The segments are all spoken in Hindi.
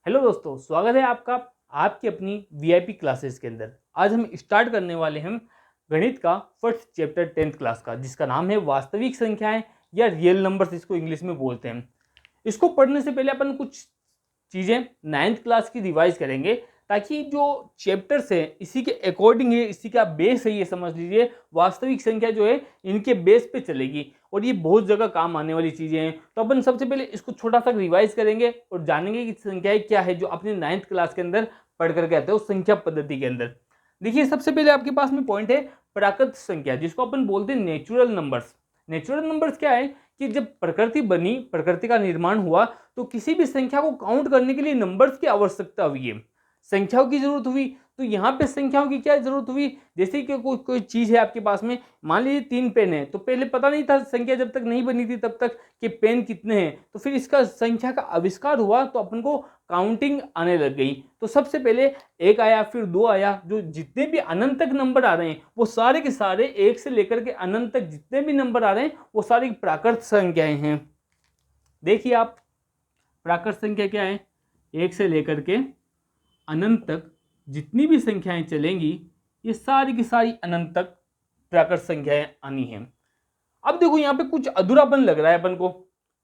हेलो दोस्तों, स्वागत है आपका आपकी अपनी वीआईपी क्लासेस के अंदर। आज हम स्टार्ट करने वाले हैं गणित का फर्स्ट चैप्टर 10th क्लास का, जिसका नाम है वास्तविक संख्याएं या रियल नंबर्स, इसको इंग्लिश में बोलते हैं। इसको पढ़ने से पहले अपन कुछ चीज़ें 9th क्लास की रिवाइज करेंगे, ताकि जो चैप्टर्स है इसी के अकॉर्डिंग है, इसी का बेस है, ये समझ लीजिए वास्तविक संख्या जो है इनके बेस पे चलेगी और ये बहुत जगह काम आने वाली चीज़ें हैं। तो अपन सबसे पहले इसको छोटा सा रिवाइज करेंगे और जानेंगे कि संख्याएं क्या है जो अपने 9th क्लास के अंदर पढ़ करके आते हैं उस संख्या पद्धति के अंदर। देखिए, सबसे पहले आपके पास में पॉइंट है प्राकृत संख्या, जिसको अपन बोलते हैं नेचुरल नंबर्स। नेचुरल नंबर्स क्या है कि जब प्रकृति बनी, प्रकृति का निर्माण हुआ, तो किसी भी संख्या को काउंट करने के लिए नंबर्स की आवश्यकता हुई है, संख्याओं की जरूरत हुई। तो यहाँ पे संख्याओं की क्या जरूरत हुई, जैसे कि कोई चीज है आपके पास में, मान लीजिए 3 पेन है, तो पहले पता नहीं था, संख्या जब तक नहीं बनी थी तब तक कि पेन कितने हैं। तो फिर इसका संख्या का आविष्कार हुआ तो अपन को काउंटिंग आने लग गई। तो सबसे पहले 1 आया, फिर 2 आया, जो जितने भी अनंत तक नंबर आ रहे हैं वो सारे के सारे 1 से लेकर के अनंत तक जितने भी नंबर आ रहे हैं वो सारी प्राकृत संख्याएं हैं। देखिए आप, प्राकृत संख्या क्या है, 1 से लेकर के अनंत तक जितनी भी संख्याएं चलेंगी ये सारी की सारी अनंत तक प्राकृत संख्याएं आनी हैं। अब देखो, यहाँ पे कुछ अधूरापन लग रहा है अपन को,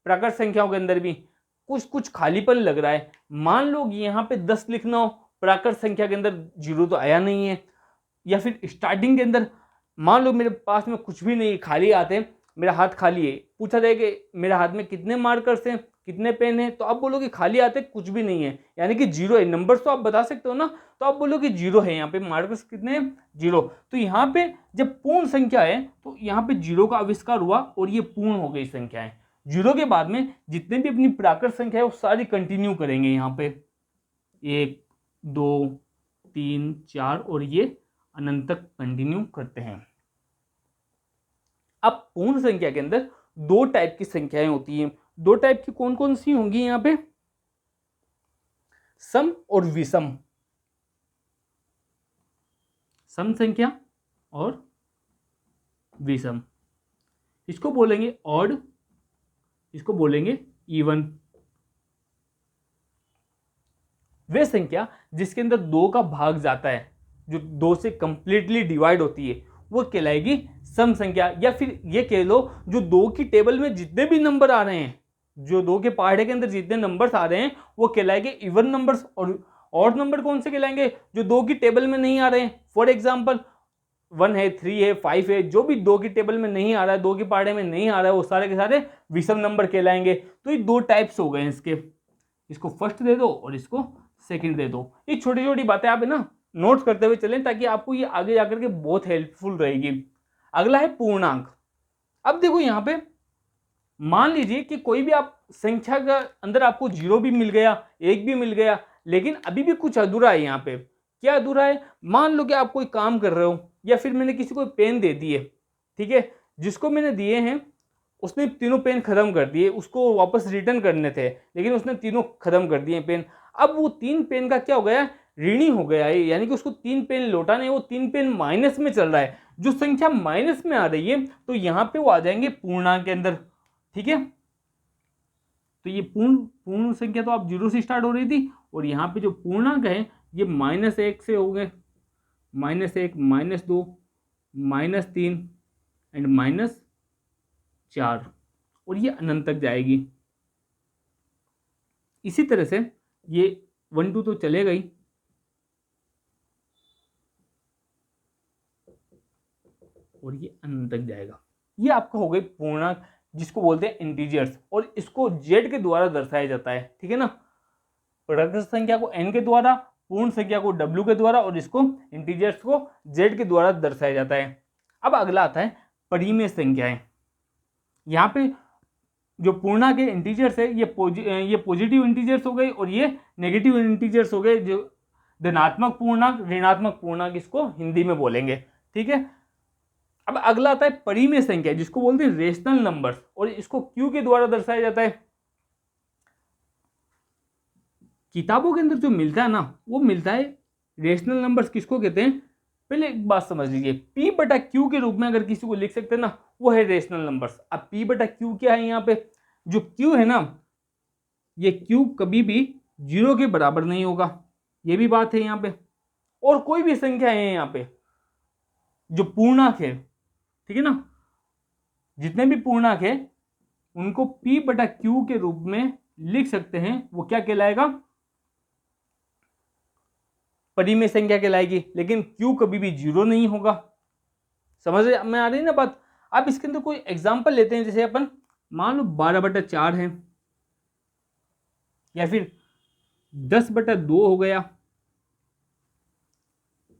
प्राकृत संख्याओं के अंदर भी कुछ कुछ खालीपन लग रहा है। मान लो कि यहाँ पे 10 लिखना हो, प्राकृत संख्या के अंदर 0 तो आया नहीं है, या फिर स्टार्टिंग के अंदर मान लो मेरे पास में कुछ भी नहीं, खाली हाथ है, मेरा हाथ खाली है, पूछा जाए कि मेरे हाथ में कितने मार्कर्स हैं, कितने पेन है, तो आप बोलोगे खाली हाथ है, कुछ भी नहीं है, यानी कि 0 है। नंबर्स तो आप बता सकते हो ना, तो आप बोलोगे 0 है, यहाँ पे मार्कर्स कितने हैं, 0। तो यहाँ पे जब पूर्ण संख्या है तो यहाँ पे 0 का आविष्कार हुआ और ये पूर्ण हो गई संख्या है। 0 के बाद में जितने भी अपनी प्राकृत संख्या है वो सारी कंटिन्यू करेंगे, यहाँ पे 1 2 3 4 और ये अनंत तक कंटिन्यू करते हैं। अब पूर्ण संख्या के अंदर 2 टाइप की संख्याएं होती हैं। 2 टाइप की कौन कौन सी होंगी यहाँ पे, सम और विषम। सम संख्या और विषम, इसको बोलेंगे ऑड, इसको बोलेंगे इवन। वे संख्या जिसके अंदर 2 का भाग जाता है, जो 2 से कंप्लीटली डिवाइड होती है, वो कहलाएगी सम संख्या। या फिर ये कह लो, जो 2 की टेबल में जितने भी नंबर आ रहे हैं, जो 2 के पहाड़े के अंदर जितने नंबर्स आ रहे हैं वो कहलाएंगे इवन नंबर्स। और ऑड नंबर कौन से कहलाएंगे, जो 2 की टेबल में नहीं आ रहे हैं। फॉर एग्जाम्पल 1 है, 3 है, 5 है, जो भी 2 की टेबल में नहीं आ रहा है, 2 के पहाड़े में नहीं आ रहा है, वो सारे के सारे विषम नंबर कहलाएंगे। तो ये 2 टाइप्स हो गए इसके, इसको फर्स्ट दे दो और इसको सेकंड दे दो। ये छोटी छोटी बातें आप है ना नोट करते हुए चलें, ताकि आपको ये आगे जाकर के बहुत हेल्पफुल रहेगी। अगला है पूर्णांक। अब देखो, यहाँ पे मान लीजिए कि कोई भी आप संख्या का अंदर आपको 0 भी मिल गया, 1 भी मिल गया, लेकिन अभी भी कुछ अधूरा है। यहाँ पे क्या अधूरा है, मान लो कि आप कोई काम कर रहे हो, या फिर मैंने किसी को पेन दे दिए, ठीक है, जिसको मैंने दिए हैं उसने तीनों पेन खत्म कर दिए, उसको वापस रिटर्न करने थे, लेकिन उसने तीनों खत्म कर दिए पेन। अब वो 3 पेन का क्या हो गया, ऋणी हो गया है, यानी कि उसको 3 पेन लौटाने, वो 3 पेन माइनस में चल रहा है। जो संख्या माइनस में आ रही है तो यहाँ पे वो आ जाएंगे पूर्णांक के अंदर, ठीक है। तो ये पूर्ण संख्या तो आप 0 से स्टार्ट हो रही थी, और यहाँ पे जो पूर्णांक है ये -1 से हो गए, -1, -2, -3 एंड -4, और ये अनंत तक जाएगी। इसी तरह से ये 1 2 तो चलेगा ही, और ये अनंत तक जाएगा। ये आपका हो गई पूर्णांक, जिसको बोलते हैं इंटीजर्स, और इसको z के द्वारा दर्शाया जाता है, ठीक है ना। प्राकृत संख्या को n के द्वारा, पूर्ण संख्या को w के द्वारा, और इसको इंटीजर्स को z के द्वारा दर्शाया जाता है। अब अगला आता है परिमेय संख्याएं। यहाँ पे जो पूर्णांक है इंटीजर्स है, ये पॉजिटिव इंटीजर्स हो गए और ये नेगेटिव इंटीजर्स हो गए, जो धनात्मक पूर्णांक, ऋणात्मक पूर्णांक इसको हिंदी में बोलेंगे, ठीक है। अब अगला आता है परिमेय संख्या, जिसको बोलते हैं रेशनल नंबर्स, और इसको q के द्वारा दर्शाया जाता है। किताबों के अंदर जो मिलता है ना, वो मिलता है रेशनल नंबर्स। किसको कहते हैं, पहले एक बात समझ लीजिए, p/q के रूप में अगर किसी को लिख सकते हैं ना, वो है रेशनल नंबर्स। अब p/q क्या है, यहाँ पे जो q है ना, ये q कभी भी जीरो के बराबर नहीं होगा, ये भी बात है यहाँ पे। और कोई भी संख्या है यहाँ पे जो पूर्णांक है, ठीक है ना, जितने भी पूर्णांक है उनको p बटा q के रूप में लिख सकते हैं, वो क्या कहलाएगा, परिमेय संख्या कहलाएगी। लेकिन q कभी भी जीरो नहीं होगा। समझ में आ रही है ना बात। अब इसके अंदर कोई एग्जांपल लेते हैं, जैसे अपन मान लो 12/4 है, या फिर 10/2 हो गया,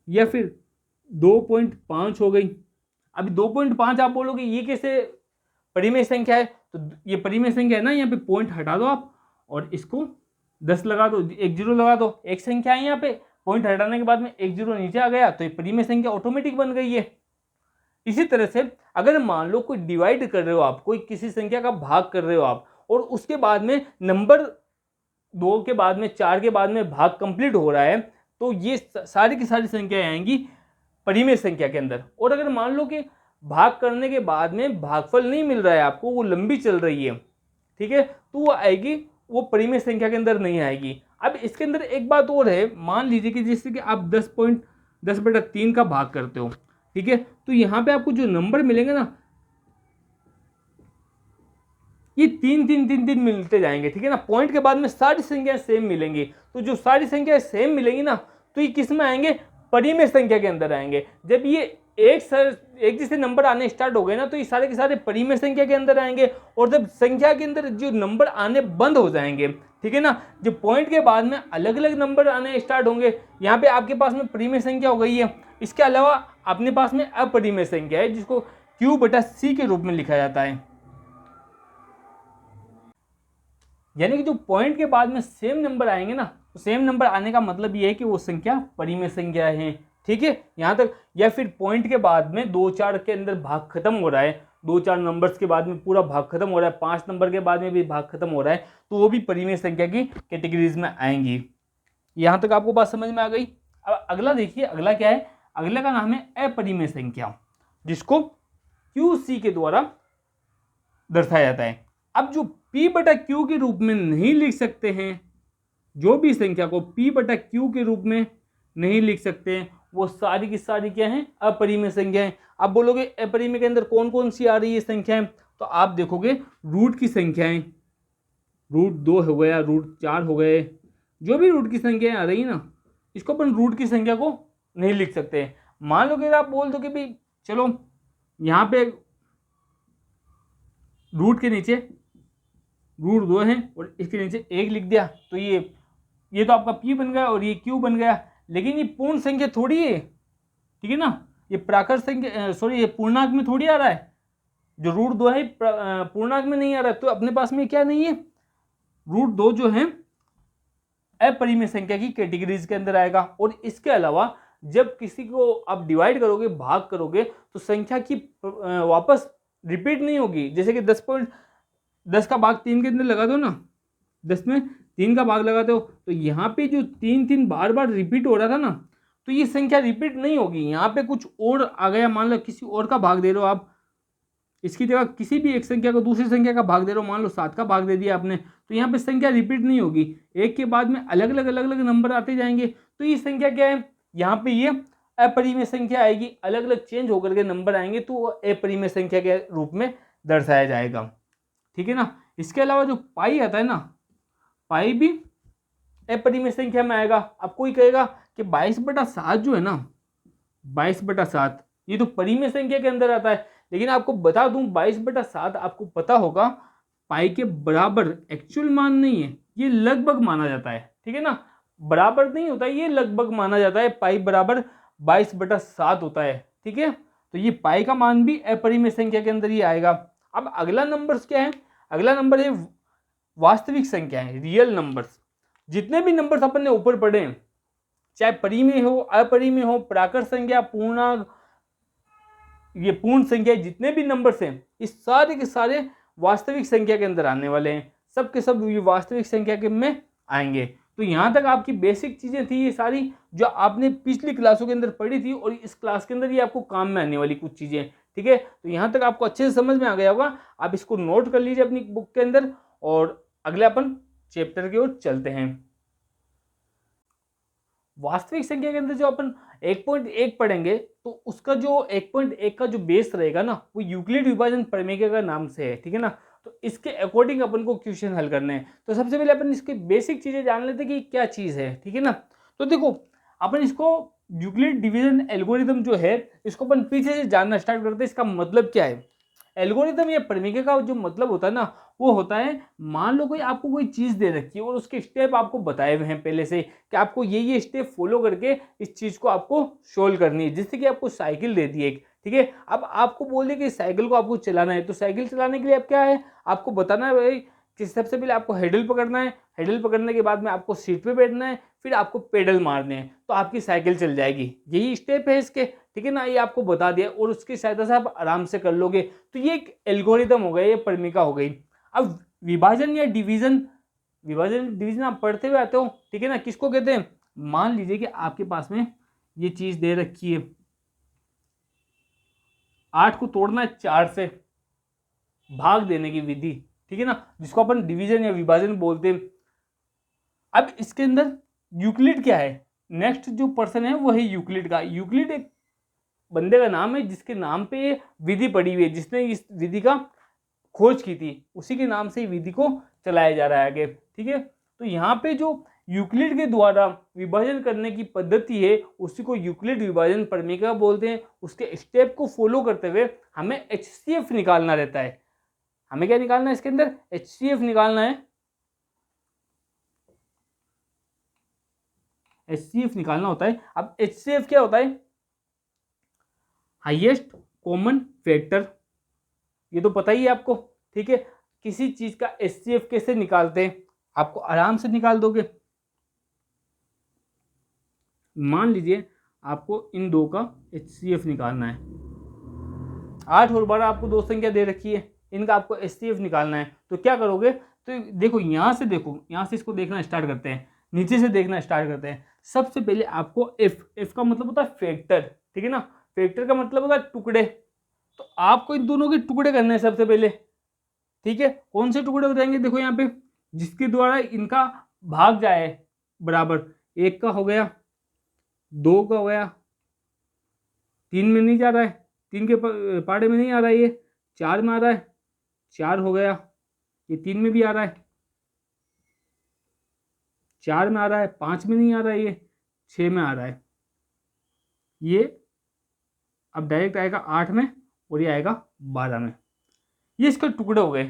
या फिर 2.5 हो गई। अभी 2.5 आप बोलोगे ये कैसे परिमेय संख्या है, तो ये परिमेय संख्या है ना, यहाँ पे पॉइंट हटा दो आप और इसको 10 लगा दो, एक जीरो लगा दो, एक संख्या है यहाँ पे, पॉइंट हटाने के बाद में एक जीरो नीचे आ गया, तो ये परिमेय संख्या ऑटोमेटिक बन गई है। इसी तरह से अगर मान लो कोई डिवाइड कर रहे हो आप, कोई किसी संख्या का भाग कर रहे हो आप, और उसके बाद में नंबर 2 के बाद में 4 के बाद में भाग कंप्लीट हो रहा है, तो ये सारी की सारी संख्याएं आएंगी परिमेय संख्या के अंदर। और अगर मान लो कि भाग करने के बाद में भागफल नहीं मिल रहा है आपको, वो लंबी चल रही है, ठीक है, तो वो आएगी, वो परिमेय संख्या के अंदर नहीं आएगी। अब इसके अंदर एक बात और है, मान लीजिए कि जैसे कि आप 10.10/3 का भाग करते हो, ठीक है, तो यहाँ पे आपको जो नंबर मिलेंगे ना, ये 3 मिलते जाएंगे, ठीक है ना। पॉइंट के बाद में सारी संख्याएं सेम मिलेंगी, तो जो सारी संख्याएं सेम मिलेंगी ना, तो ये किस में आएंगे, परिमेय संख्या के अंदर आएंगे। जब ये एक जैसे नंबर आने स्टार्ट हो गए ना, तो ये सारे के सारे परिमेय संख्या के अंदर आएंगे। और जब संख्या के अंदर जो नंबर आने बंद हो जाएंगे, ठीक है ना, जो पॉइंट के बाद में अलग अलग नंबर आने स्टार्ट होंगे, यहाँ पे आपके पास में परिमेय संख्या हो गई है। इसके अलावा अपने पास में अपरिमेय संख्या है, जिसको q/c के रूप में लिखा जाता है। यानी कि जो पॉइंट के बाद में सेम नंबर आएंगे ना, तो सेम नंबर आने का मतलब ये है कि वो संख्या परिमेय संख्या है, ठीक है, यहाँ तक। या फिर पॉइंट के बाद में 2-4 के अंदर भाग खत्म हो रहा है, 2-4 नंबर्स के बाद में पूरा भाग खत्म हो रहा है, 5 नंबर के बाद में भी भाग खत्म हो रहा है, तो वो भी परिमेय संख्या की कैटेगरीज में आएंगी। यहाँ तक आपको बात समझ में आ गई। अब अगला देखिए, अगला क्या है, अगला का नाम है अपरिमेय संख्या, जिसको QC के द्वारा दर्शाया जाता है। अब जो p/q के रूप में नहीं लिख सकते हैं, जो भी संख्या को p/q के रूप में नहीं लिख सकते हैं, वो सारी की सारी क्या है, अपरिमेय संख्या है। आप बोलोगे अपरिमेय के अंदर कौन कौन सी आ रही है संख्याएं, तो आप देखोगे रूट की संख्याएं, √2 हो गया, √4 हो गए, जो भी रूट की संख्याएं आ रही है ना, इसको अपन रूट की संख्या को नहीं लिख सकते। मान लो कि आप बोल दो कि भाई चलो यहाँ पे रूट के नीचे √2 है और इसके नीचे 1 लिख दिया, तो ये तो आपका p बन गया और ये q बन गया। लेकिन ये पूर्ण संख्या थोड़ी है, ठीक है ना, ये प्राकृत संख्या, सॉरी, ये पूर्णांक में थोड़ी आ रहा है। जो √2 है पूर्णांक में नहीं आ रहा है, तो अपने पास में क्या नहीं है, √2 जो है अपरिमेय संख्या की कैटेगरीज के अंदर आएगा। और इसके अलावा जब किसी को आप डिवाइड करोगे, भाग करोगे, तो संख्या की वापस रिपीट नहीं होगी। जैसे कि 10 का भाग 3 के अंदर लगा दो ना, 10 में 3 का भाग लगाते हो, तो यहाँ पे जो 3 बार बार रिपीट हो रहा था ना, तो ये संख्या रिपीट नहीं होगी। यहाँ पे कुछ और आ गया, मान लो किसी और का भाग दे रहे हो आप, इसकी जगह किसी भी एक संख्या को दूसरी संख्या का भाग दे रहे हो, मान लो 7 का भाग दे दिया आपने, तो यहाँ पे संख्या रिपीट नहीं होगी, एक के बाद में अलग अलग नंबर आते जाएंगे। तो ये संख्या क्या है, यहाँ पे ये अपरिमेय संख्या आएगी, अलग अलग चेंज होकर के नंबर आएंगे, तो अपरिमेय संख्या के रूप में दर्शाया जाएगा, ठीक है ना। इसके अलावा जो पाई आता है ना, पाई भी अपरिमेय संख्या में आएगा। अब कोई कहेगा कि 22/7 जो है ना, 22/7 ये तो परिमेय संख्या के अंदर आता है, लेकिन आपको बता दूं 22/7 आपको पता होगा पाई के बराबर एक्चुअल मान नहीं है, ये लगभग माना जाता है, ठीक है ना, बराबर नहीं होता, ये लगभग माना जाता है। पाई बराबर 22/7 होता है, ठीक है, तो ये पाई का मान भी अपरिमेय संख्या के अंदर ही आएगा। अब अगला नंबर क्या है, अगला नंबर है वास्तविक संख्या है, रियल नंबर्स। जितने भी नंबर्स अपन ने ऊपर पढ़े, चाहे परिमेय हो, अपरिमेय हो, प्राकृत संख्या, पूर्णांक, ये पूर्ण संख्या, जितने भी नंबर्स हैं, इस सारे के सारे वास्तविक संख्या के अंदर आने वाले हैं, सब के सब ये वास्तविक संख्या के में आएंगे। तो यहाँ तक आपकी बेसिक चीजें थी ये सारी, जो आपने पिछली क्लासों के अंदर पढ़ी थी, और इस क्लास के अंदर ये आपको काम में आने वाली कुछ चीजें, ठीक है। तो यहाँ तक आपको अच्छे से समझ में आ गया होगा, आप इसको नोट कर लीजिए अपनी बुक के अंदर, और अगले अपन चैप्टर की ओर चलते हैं। वास्तविक संख्या के अंदर जो अपन 1.1 पढ़ेंगे तो उसका जो 1.1 का जो बेस रहेगा ना वो यूक्लिड विभाजन प्रमेय का नाम से है, ठीक है ना। तो इसके अकॉर्डिंग अपन को क्वेश्चन हल करने हैं। तो सबसे पहले अपन इसकी बेसिक चीजें जान लेते हैं कि क्या चीज है, ठीक है ना। तो देखो अपन इसको यूक्लिड डिवीजन एल्गोरिथम जो है इसको अपन पीछे से जानना स्टार्ट करते हैं। इसका मतलब क्या है? एल्गोरिथम या प्रमेय का जो मतलब होता है ना वो होता है, मान लो कोई आपको कोई चीज दे रखी है और उसके स्टेप आपको बताए हुए हैं पहले से कि आपको ये स्टेप फॉलो करके इस चीज को आपको सोल्व करनी है। जैसे कि आपको साइकिल दे दी एक, ठीक है, अब आपको बोल दिया कि साइकिल को आपको चलाना है, तो साइकिल चलाने के लिए अब क्या है, आपको बताना है भाई कि सबसे पहले आपको हेडल पकड़ना है, हेडल पकड़ने के बाद में आपको सीट पे बैठना है, फिर आपको पेडल मारने हैं, तो आपकी साइकिल चल जाएगी। यही स्टेप है इसके, ठीक है ना, ये आपको बता दिया और उसकी सहायता से आप आराम से कर लोगे। तो ये एक एल्गोरिथम हो गया, ये प्रमेय हो गई। अब विभाजन या डिवीजन, विभाजन डिवीजन आप पढ़ते हुए आते हो, ठीक है ना, किसको कहते हैं? मान लीजिए कि आपके पास में ये चीज दे रखी है, 8 को तोड़ना है 4 से, भाग देने की विधि, ठीक है ना, जिसको अपन डिवीजन या विभाजन बोलते हैं। अब इसके अंदर यूक्लिड क्या है? नेक्स्ट जो पर्सन है वो है यूक्लिड का। यूक्लिड एक बंदे का नाम है जिसके नाम पे ये विधि पड़ी हुई है, जिसने इस विधि का खोज की थी, उसी के नाम से विधि को चलाया जा रहा है आगे, ठीक है। तो यहाँ पे जो यूक्लिड के द्वारा विभाजन करने की पद्धति है उसी को यूक्लिड विभाजन प्रमेय बोलते हैं। उसके स्टेप को फॉलो करते हुए हमें HCF निकालना रहता है। हमें क्या निकालना है इसके अंदर? HCF निकालना है। HCF निकालना होता है। अब HCF क्या होता है? हाईएस्ट कॉमन फैक्टर, ये तो पता ही है आपको, ठीक है। किसी चीज का HCF कैसे निकालते हैं, आपको आराम से निकाल दोगे। मान लीजिए आपको इन दो का HCF निकालना है, 8 और 12 आपको दो संख्या दे रखी है, इनका आपको HCF निकालना है। तो क्या करोगे? तो देखो यहां से, देखो यहां से इसको देखना स्टार्ट करते हैं, नीचे से देखना स्टार्ट करते हैं। सबसे पहले आपको F का मतलब होता है फैक्टर, ठीक है ना, फैक्टर का मतलब होता है टुकड़े। तो आपको इन दोनों के टुकड़े करने हैं सबसे पहले, ठीक है। कौन से टुकड़े हो जाएंगे? देखो यहाँ पे, जिसके द्वारा इनका भाग जाए बराबर, 1 का हो गया, 2 का हो गया, 3 में नहीं जा रहा है, 3 के पाड़े में नहीं आ रहा है, ये 4 में आ रहा है, 4 हो गया, ये 3 में भी आ रहा है, 4 में आ रहा है, 5 में नहीं आ रहा है, ये 6 में आ रहा है, ये अब डायरेक्ट आएगा 8 में और ये आएगा 12 में। ये इसके टुकड़े हो गए,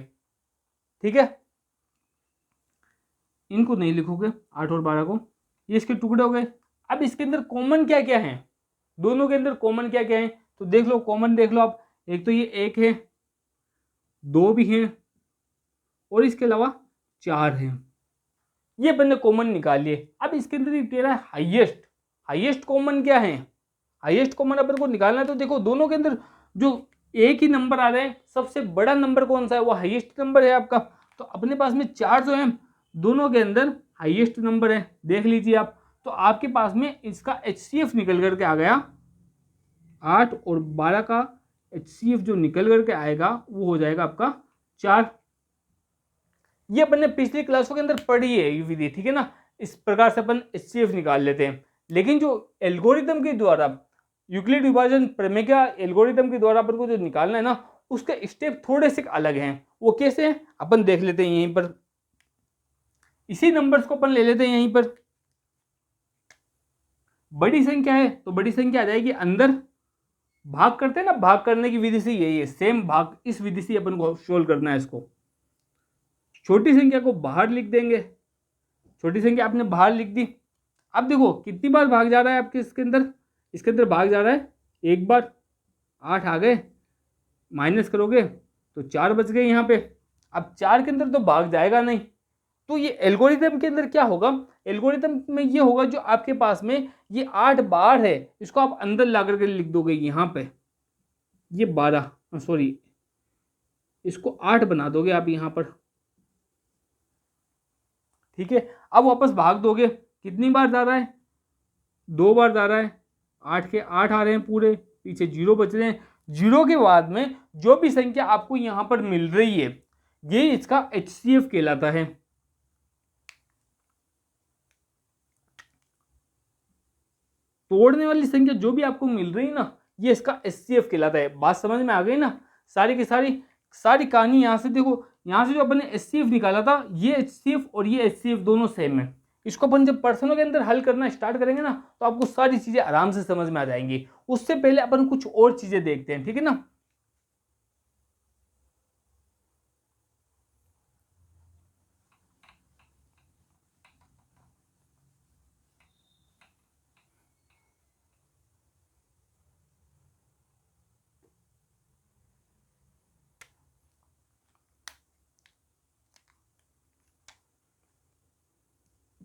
ठीक है। इनको नहीं लिखोगे 8 और 12 को, ये इसके टुकड़े हो गए। अब इसके अंदर कॉमन क्या क्या है, दोनों के अंदर कॉमन क्या क्या है? तो देख लो, कॉमन देख लो आप, एक तो ये 1 है, 2 भी है और इसके अलावा 4 है, ये बंदे कॉमन निकाल लिए। अब इसके अंदर ये तेरा हाईएस्ट, हाईएस्ट कॉमन क्या है? हाईएस्ट कॉमन अपन को निकालना है। तो देखो दोनों के अंदर जो एक ही नंबर आ रहे हैं, सबसे बड़ा नंबर कौन सा है? वो हाईएस्ट नंबर है आपका। तो अपने पास में 4 जो है, दोनों के अंदर हाईएस्ट नंबर है, देख लीजिए आप। तो आपके पास में इसका HCF निकल करके आ गया, 8 और 12 का HCF जो निकल करके आएगा वो हो जाएगा आपका 4। ये अपन ने पिछली क्लासों के अंदर पढ़ी है ये विधि, ठीक है ना। इस प्रकार से अपन HCF निकाल लेते हैं। लेकिन जो एल्गोरिथम के द्वारा, यूक्लिड विभाजन प्रमेय का एल्गोरिथम के द्वारा अपन को जो निकालना है ना, उसके स्टेप थोड़े से अलग हैं। वो कैसे हैं अपन देख लेते हैं यहीं पर। इसी नंबर्स को अपन ले लेते हैं यहीं पर। बड़ी संख्या है तो बड़ी संख्या आ जाएगी अंदर, भाग करते हैं ना, भाग करने की विधि से यही है, सेम भाग, इस विधि से अपन को सोल्व करना है इसको। छोटी संख्या को बाहर लिख देंगे, छोटी संख्या आपने बाहर लिख दी। अब देखो कितनी बार भाग जा रहा है आपके इसके अंदर, इसके अंदर भाग जा रहा है एक बार, 8 आ गए, माइनस करोगे तो 4 बच गए यहाँ पे। अब 4 के अंदर तो भाग जाएगा नहीं, तो ये एल्गोरिथम के अंदर क्या होगा? एल्गोरिथम में ये होगा, जो आपके पास में ये 8 बार है, इसको आप अंदर ला करके लिख दोगे यहाँ पे, ये 12, सॉरी इसको 8 बना दोगे आप यहाँ पर, ठीक है। अब वापस भाग दोगे, कितनी बार जा रहा है? 2 बार जा रहा है, 8 के 8 आ रहे हैं पूरे, पीछे 0 बच रहे हैं। 0 के बाद में जो भी संख्या आपको यहाँ पर मिल रही है, ये इसका HCF कहलाता है। तोड़ने वाली संख्या जो भी आपको मिल रही है ना, ये इसका HCF कहलाता है। बात समझ में आ गई ना? सारी की सारी कहानी यहाँ से देखो, यहाँ से जो अपन ने HCF निकाला था, ये HCF और ये HCF दोनों सेम है। इसको अपन जब पर्सनों के अंदर हल करना स्टार्ट करेंगे ना, तो आपको सारी चीजें आराम से समझ में आ जाएंगी। उससे पहले अपन कुछ और चीजें देखते हैं, ठीक है ना?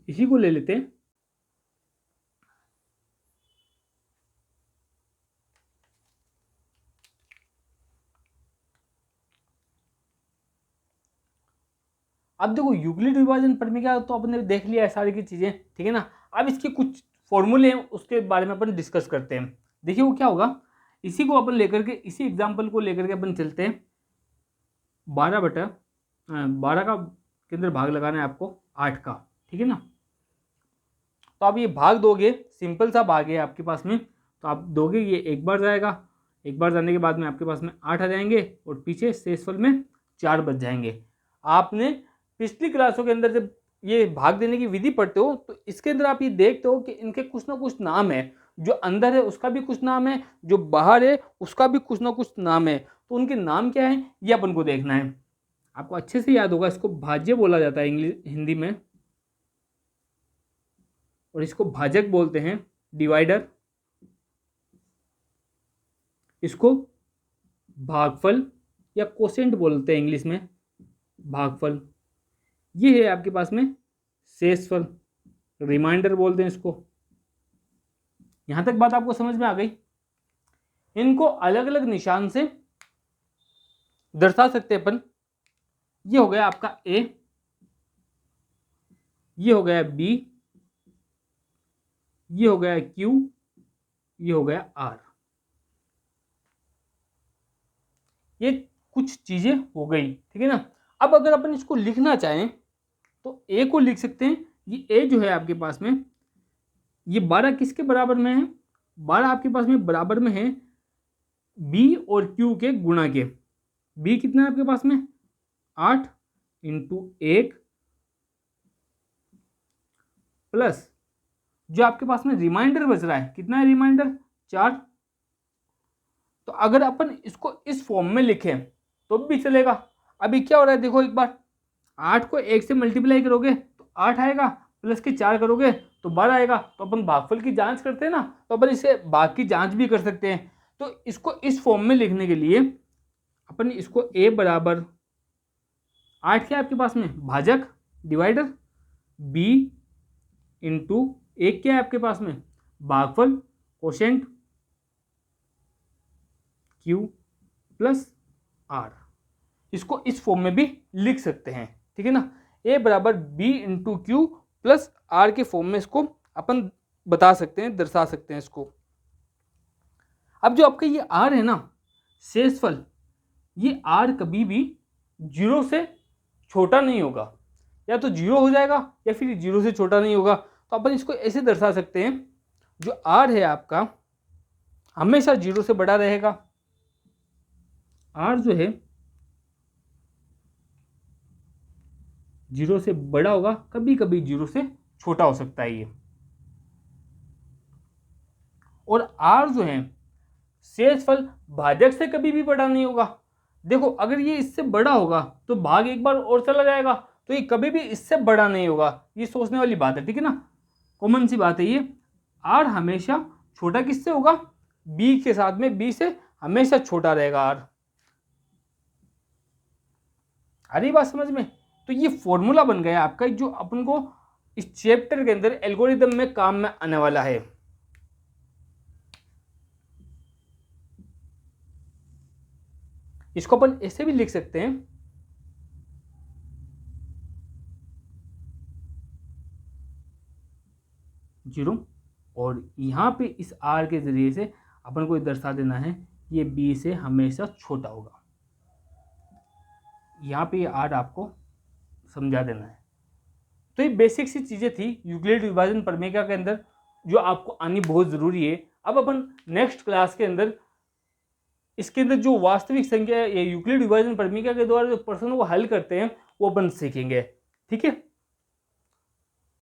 इसी को ले लेते हैं। अब देखो यूक्लिड विभाजन पढ़ने का तो आपने देख लिया है सारी की चीजें, ठीक है ना? अब इसके कुछ फॉर्मूले हैं, उसके बारे में अपन डिस्कस करते हैं। देखिए वो क्या होगा, इसी को अपन लेकर के, इसी एग्जाम्पल को लेकर के अपन चलते हैं। 12 का के अंदर भाग लगाना है आपको 8 का, ठीक है ना? तो आप ये भाग दोगे, सिंपल सा भाग है आपके पास में, तो आप दोगे, ये एक बार जाएगा, एक बार जाने के बाद में आपके पास में 8 आ जाएंगे और पीछे शेषफल में 4 बच जाएंगे। आपने पिछली क्लासों के अंदर जब ये भाग देने की विधि पढ़ते हो, तो इसके अंदर आप ये देखते हो कि इनके कुछ ना कुछ नाम है। जो अंदर है उसका भी कुछ नाम है, जो बाहर है उसका भी कुछ ना कुछ नाम है। तो उनके नाम क्या है ये अपन को देखना है। आपको अच्छे से याद होगा, इसको भाज्य बोला जाता है हिंदी में, और इसको भाजक बोलते हैं, डिवाइडर। इसको भागफल या कोसेंट बोलते हैं इंग्लिश में, भागफल। ये है आपके पास में शेषफल, रिमाइंडर बोलते हैं इसको। यहां तक बात आपको समझ में आ गई? इनको अलग अलग निशान से दर्शा सकते हैं अपन। ये हो गया आपका A, ये हो गया B, ये हो गया Q, ये हो गया R। ये कुछ चीजें हो गई, ठीक है ना? अब अगर अपन इसको लिखना चाहें तो A को लिख सकते हैं। ये A जो है आपके पास में, ये 12 किसके बराबर में है? 12 आपके पास में बराबर में है B और Q के गुणा के। B कितना है आपके पास में? 8 × 1 प्लस जो आपके पास में रिमाइंडर बच रहा है, कितना है रिमाइंडर? 4। तो अगर अपन इसको इस फॉर्म में लिखें तो भी चलेगा। अभी क्या हो रहा है देखो एक बार, 8 को 1 से मल्टीप्लाई करोगे तो 8 आएगा, प्लस के 4 करोगे तो 12 आएगा। तो अपन भागफल की जांच करते हैं ना, तो अपन इसे भाग की जांच भी कर सकते हैं। तो इसको इस फॉर्म में लिखने के लिए अपन इसको A बराबर 8 क्या है आपके पास में? भाजक, डिवाइडर, B इंटू 1 क्या है आपके पास में? भागफल, कोशेंट, Q प्लस R। इसको इस फॉर्म में भी लिख सकते हैं, ठीक है ना? A बराबर B into Q plus R के फॉर्म में इसको अपन बता सकते हैं, दर्शा सकते हैं इसको। अब जो आपका ये R है ना, शेषफल, ये R कभी भी 0 से छोटा नहीं होगा, या तो 0 हो जाएगा या फिर 0 से छोटा नहीं होगा। तो अपन इसको ऐसे दर्शा सकते हैं, जो R है आपका हमेशा 0 से बड़ा रहेगा। R जो है 0 से बड़ा होगा, कभी कभी 0 से छोटा हो सकता है ये। और R जो है शेषफल भाजक से कभी भी बड़ा नहीं होगा। देखो अगर ये इससे बड़ा होगा तो भाग एक बार और चला जाएगा, तो ये कभी भी इससे बड़ा नहीं होगा। ये सोचने वाली बात है, ठीक है ना? कॉमन सी बात है ये। R हमेशा छोटा किससे होगा? B के साथ में, B से हमेशा छोटा रहेगा R। आ रही बात समझ में? तो ये फॉर्मूला बन गया आपका, जो अपन को इस चैप्टर के अंदर एल्गोरिदम में काम में आने वाला है। इसको अपन ऐसे भी लिख सकते हैं, जीरो, और यहां पे इस R के जरिए से अपन को दर्शा देना है ये B से हमेशा छोटा होगा। यहाँ पे ये R आपको समझा देना है। तो ये बेसिक सी चीज़ें थी यूक्लिड विभाजन प्रमेय के अंदर, जो आपको आनी बहुत ज़रूरी है। अब अपन नेक्स्ट क्लास के अंदर इसके अंदर जो वास्तविक संख्या या यूक्लिड डिवीजन प्रमेय के द्वारा जो प्रश्न वो हल करते हैं वो अपन सीखेंगे। ठीक है।